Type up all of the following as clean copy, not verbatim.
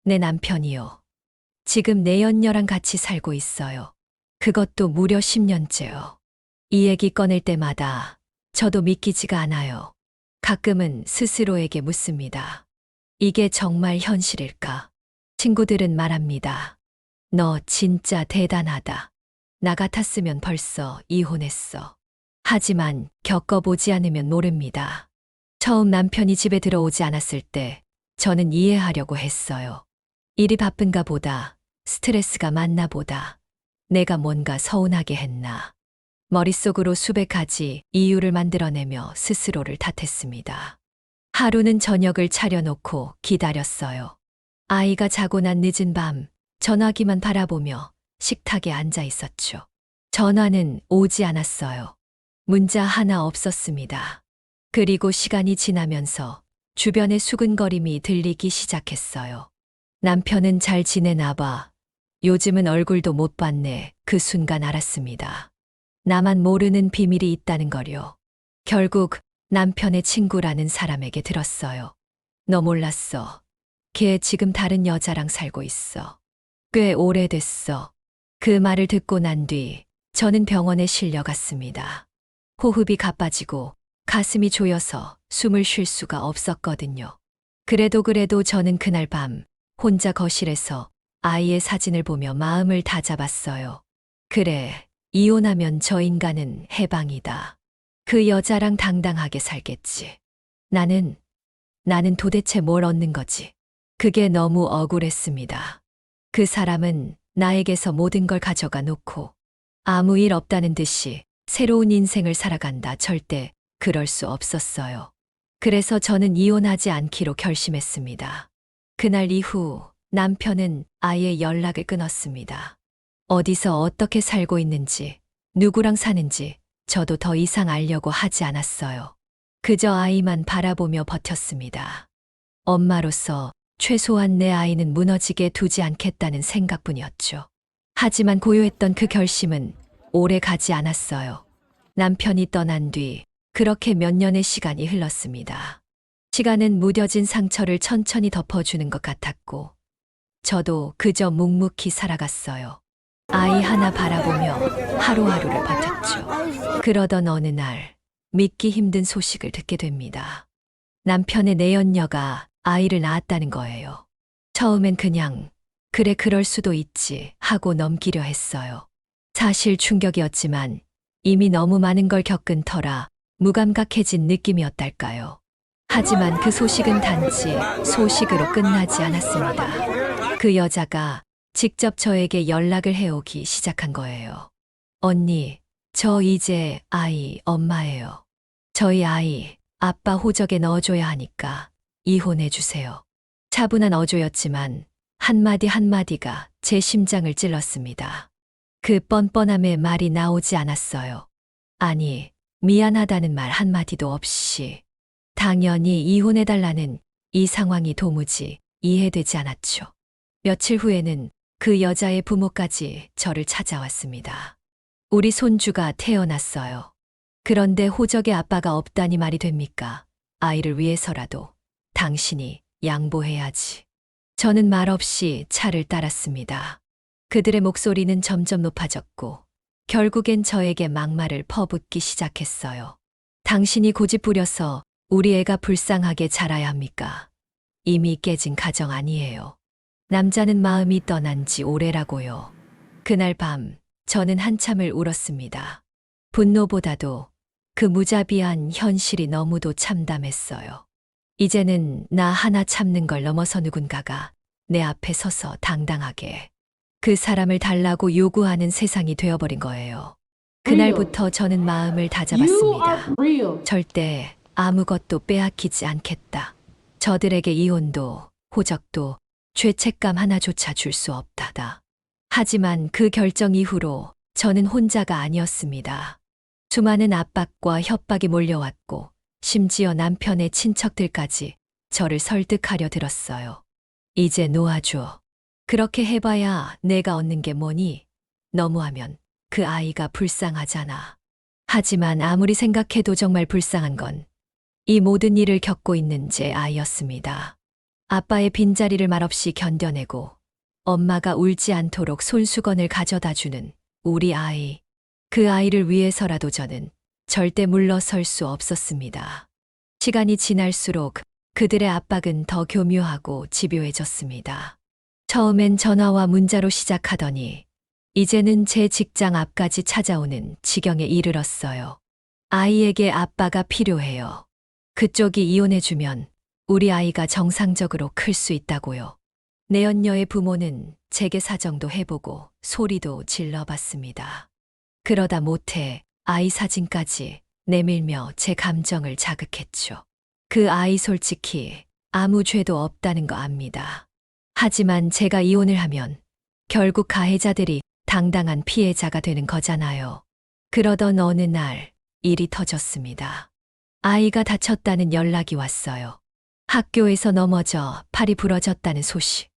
내 남편이요. 지금 내연녀랑 같이 살고 있어요. 그것도 무려 10년째요. 이 얘기 꺼낼 때마다 저도 믿기지가 않아요. 가끔은 스스로에게 묻습니다. 이게 정말 현실일까? 친구들은 말합니다. 너 진짜 대단하다. 나 같았으면 벌써 이혼했어. 하지만 겪어보지 않으면 모릅니다. 처음 남편이 집에 들어오지 않았을 때 저는 이해하려고 했어요. 일이 바쁜가 보다, 스트레스가 많나 보다, 내가 뭔가 서운하게 했나. 머릿속으로 수백 가지 이유를 만들어내며 스스로를 탓했습니다. 하루는 저녁을 차려놓고 기다렸어요. 아이가 자고 난 늦은 밤, 전화기만 바라보며 식탁에 앉아 있었죠. 전화는 오지 않았어요. 문자 하나 없었습니다. 그리고 시간이 지나면서 주변의 수근거림이 들리기 시작했어요. 남편은 잘 지내나 봐. 요즘은 얼굴도 못 봤네. 그 순간 알았습니다. 나만 모르는 비밀이 있다는 거요. 결국 남편의 친구라는 사람에게 들었어요. 너 몰랐어. 걔 지금 다른 여자랑 살고 있어. 꽤 오래됐어. 그 말을 듣고 난 뒤 저는 병원에 실려갔습니다. 호흡이 가빠지고 가슴이 조여서 숨을 쉴 수가 없었거든요. 그래도 저는 그날 밤 혼자 거실에서 아이의 사진을 보며 마음을 다잡았어요. 그래, 이혼하면 저 인간은 해방이다. 그 여자랑 당당하게 살겠지. 나는 도대체 뭘 얻는 거지? 그게 너무 억울했습니다. 그 사람은 나에게서 모든 걸 가져가 놓고 아무 일 없다는 듯이 새로운 인생을 살아간다. 절대 그럴 수 없었어요. 그래서 저는 이혼하지 않기로 결심했습니다. 그날 이후 남편은 아예 연락을 끊었습니다. 어디서 어떻게 살고 있는지, 누구랑 사는지 저도 더 이상 알려고 하지 않았어요. 그저 아이만 바라보며 버텼습니다. 엄마로서 최소한 내 아이는 무너지게 두지 않겠다는 생각뿐이었죠. 하지만 고요했던 그 결심은 오래 가지 않았어요. 남편이 떠난 뒤 그렇게 몇 년의 시간이 흘렀습니다. 시간은 무뎌진 상처를 천천히 덮어주는 것 같았고, 저도 그저 묵묵히 살아갔어요. 아이 하나 바라보며 하루하루를 버텼죠. 그러던 어느 날 믿기 힘든 소식을 듣게 됩니다. 남편의 내연녀가 아이를 낳았다는 거예요. 처음엔 그냥 그래 그럴 수도 있지 하고 넘기려 했어요. 사실 충격이었지만 이미 너무 많은 걸 겪은 터라 무감각해진 느낌이었달까요. 하지만 그 소식은 단지 소식으로 끝나지 않았습니다. 그 여자가 직접 저에게 연락을 해오기 시작한 거예요. 언니, 저 이제 아이 엄마예요. 저희 아이 아빠 호적에 넣어줘야 하니까 이혼해주세요. 차분한 어조였지만 한마디 한마디가 제 심장을 찔렀습니다. 그 뻔뻔함에 말이 나오지 않았어요. 아니, 미안하다는 말 한마디도 없이. 당연히 이혼해달라는 이 상황이 도무지 이해되지 않았죠. 며칠 후에는 그 여자의 부모까지 저를 찾아왔습니다. 우리 손주가 태어났어요. 그런데 호적에 아빠가 없다니 말이 됩니까? 아이를 위해서라도 당신이 양보해야지. 저는 말없이 차를 따랐습니다. 그들의 목소리는 점점 높아졌고 결국엔 저에게 막말을 퍼붓기 시작했어요. 당신이 고집부려서 우리 애가 불쌍하게 자라야 합니까? 이미 깨진 가정 아니에요. 남자는 마음이 떠난 지 오래라고요. 그날 밤 저는 한참을 울었습니다. 분노보다도 그 무자비한 현실이 너무도 참담했어요. 이제는 나 하나 참는 걸 넘어서 누군가가 내 앞에 서서 당당하게 그 사람을 달라고 요구하는 세상이 되어버린 거예요. 그날부터 저는 마음을 다잡았습니다. 절대 아무것도 빼앗기지 않겠다. 저들에게 이혼도 호적도 죄책감 하나조차 줄 수 없다다. 하지만 그 결정 이후로 저는 혼자가 아니었습니다. 수많은 압박과 협박이 몰려왔고 심지어 남편의 친척들까지 저를 설득하려 들었어요. 이제 놓아줘. 그렇게 해봐야 내가 얻는 게 뭐니? 너무하면 그 아이가 불쌍하잖아. 하지만 아무리 생각해도 정말 불쌍한 건 이 모든 일을 겪고 있는 제 아이였습니다. 아빠의 빈자리를 말없이 견뎌내고 엄마가 울지 않도록 손수건을 가져다 주는 우리 아이. 그 아이를 위해서라도 저는 절대 물러설 수 없었습니다. 시간이 지날수록 그들의 압박은 더 교묘하고 집요해졌습니다. 처음엔 전화와 문자로 시작하더니 이제는 제 직장 앞까지 찾아오는 지경에 이르렀어요. 아이에게 아빠가 필요해요. 그쪽이 이혼해주면 우리 아이가 정상적으로 클 수 있다고요. 내연녀의 부모는 제게 사정도 해보고 소리도 질러봤습니다. 그러다 못해 아이 사진까지 내밀며 제 감정을 자극했죠. 그 아이 솔직히 아무 죄도 없다는 거 압니다. 하지만 제가 이혼을 하면 결국 가해자들이 당당한 피해자가 되는 거잖아요. 그러던 어느 날 일이 터졌습니다. 아이가 다쳤다는 연락이 왔어요. 학교에서 넘어져 팔이 부러졌다는 소식.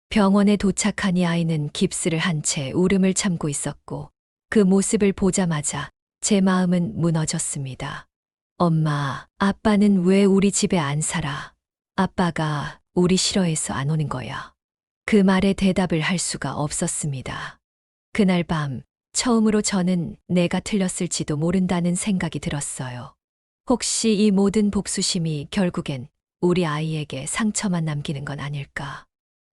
병원에 도착하니 아이는 깁스를 한 채 울음을 참고 있었고 그 모습을 보자마자 제 마음은 무너졌습니다. 엄마, 아빠는 왜 우리 집에 안 살아? 아빠가 우리 싫어해서 안 오는 거야. 그 말에 대답을 할 수가 없었습니다. 그날 밤 처음으로 저는 내가 틀렸을지도 모른다는 생각이 들었어요. 혹시 이 모든 복수심이 결국엔 우리 아이에게 상처만 남기는 건 아닐까?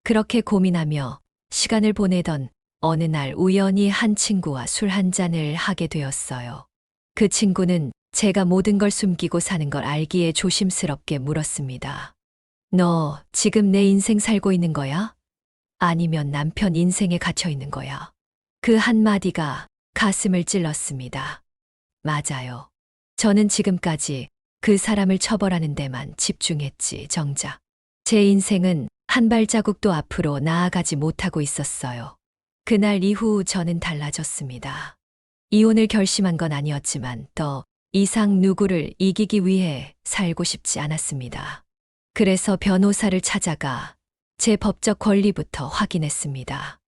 그렇게 고민하며 시간을 보내던 어느 날 우연히 한 친구와 술 한 잔을 하게 되었어요. 그 친구는 제가 모든 걸 숨기고 사는 걸 알기에 조심스럽게 물었습니다. 너 지금 내 인생 살고 있는 거야? 아니면 남편 인생에 갇혀 있는 거야? 그 한마디가 가슴을 찔렀습니다. 맞아요. 저는 지금까지 그 사람을 처벌하는 데만 집중했지, 정작. 제 인생은 한 발자국도 앞으로 나아가지 못하고 있었어요. 그날 이후 저는 달라졌습니다. 이혼을 결심한 건 아니었지만 더 이상 누구를 이기기 위해 살고 싶지 않았습니다. 그래서 변호사를 찾아가 제 법적 권리부터 확인했습니다.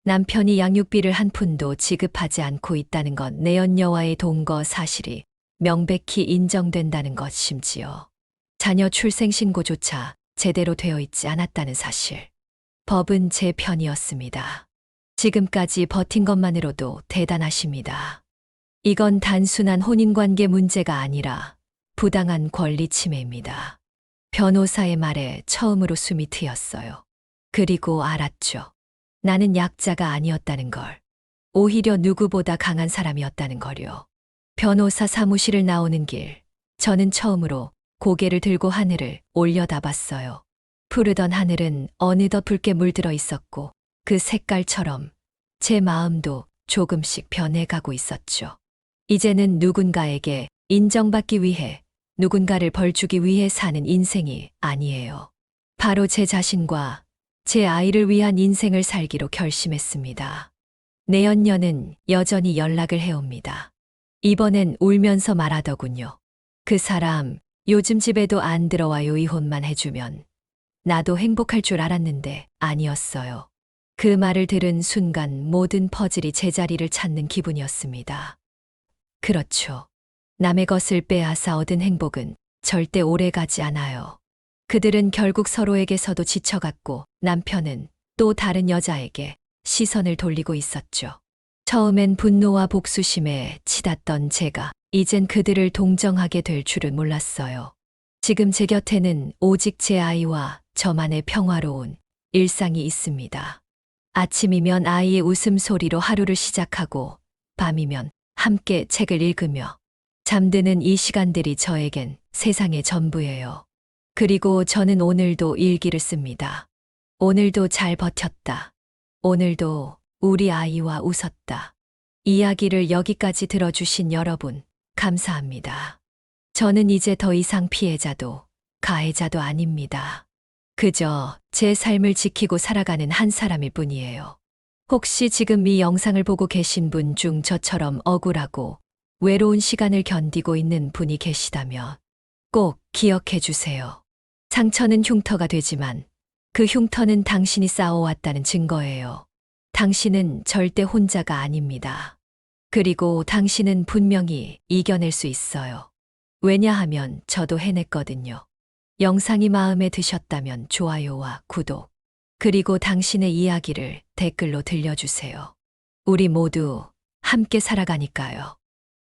남편이 양육비를 한 푼도 지급하지 않고 있다는 것, 내연녀와의 동거 사실이 명백히 인정된다는 것, 심지어 자녀 출생신고조차 제대로 되어 있지 않았다는 사실. 법은 제 편이었습니다. 지금까지 버틴 것만으로도 대단하십니다. 이건 단순한 혼인관계 문제가 아니라 부당한 권리 침해입니다. 변호사의 말에 처음으로 숨이 트였어요. 그리고 알았죠. 나는 약자가 아니었다는 걸. 오히려 누구보다 강한 사람이었다는 거요. 변호사 사무실을 나오는 길, 저는 처음으로 고개를 들고 하늘을 올려다봤어요. 푸르던 하늘은 어느덧 붉게 물들어 있었고 그 색깔처럼 제 마음도 조금씩 변해가고 있었죠. 이제는 누군가에게 인정받기 위해, 누군가를 벌주기 위해 사는 인생이 아니에요. 바로 제 자신과 제 아이를 위한 인생을 살기로 결심했습니다. 내연녀는 여전히 연락을 해옵니다. 이번엔 울면서 말하더군요. 그 사람 요즘 집에도 안 들어와요. 이혼만 해주면. 나도 행복할 줄 알았는데 아니었어요. 그 말을 들은 순간 모든 퍼즐이 제자리를 찾는 기분이었습니다. 그렇죠. 남의 것을 빼앗아 얻은 행복은 절대 오래가지 않아요. 그들은 결국 서로에게서도 지쳐갔고 남편은 또 다른 여자에게 시선을 돌리고 있었죠. 처음엔 분노와 복수심에 치닫던 제가 이젠 그들을 동정하게 될 줄은 몰랐어요. 지금 제 곁에는 오직 제 아이와 저만의 평화로운 일상이 있습니다. 아침이면 아이의 웃음소리로 하루를 시작하고 밤이면 함께 책을 읽으며 잠드는 이 시간들이 저에겐 세상의 전부예요. 그리고 저는 오늘도 일기를 씁니다. 오늘도 잘 버텼다. 오늘도 우리 아이와 웃었다. 이야기를 여기까지 들어주신 여러분, 감사합니다. 저는 이제 더 이상 피해자도 가해자도 아닙니다. 그저 제 삶을 지키고 살아가는 한 사람일 뿐이에요. 혹시 지금 이 영상을 보고 계신 분 중 저처럼 억울하고 외로운 시간을 견디고 있는 분이 계시다면 꼭 기억해 주세요. 상처는 흉터가 되지만 그 흉터는 당신이 쌓아왔다는 증거예요. 당신은 절대 혼자가 아닙니다. 그리고 당신은 분명히 이겨낼 수 있어요. 왜냐하면 저도 해냈거든요. 영상이 마음에 드셨다면 좋아요와 구독, 그리고 당신의 이야기를 댓글로 들려주세요. 우리 모두 함께 살아가니까요.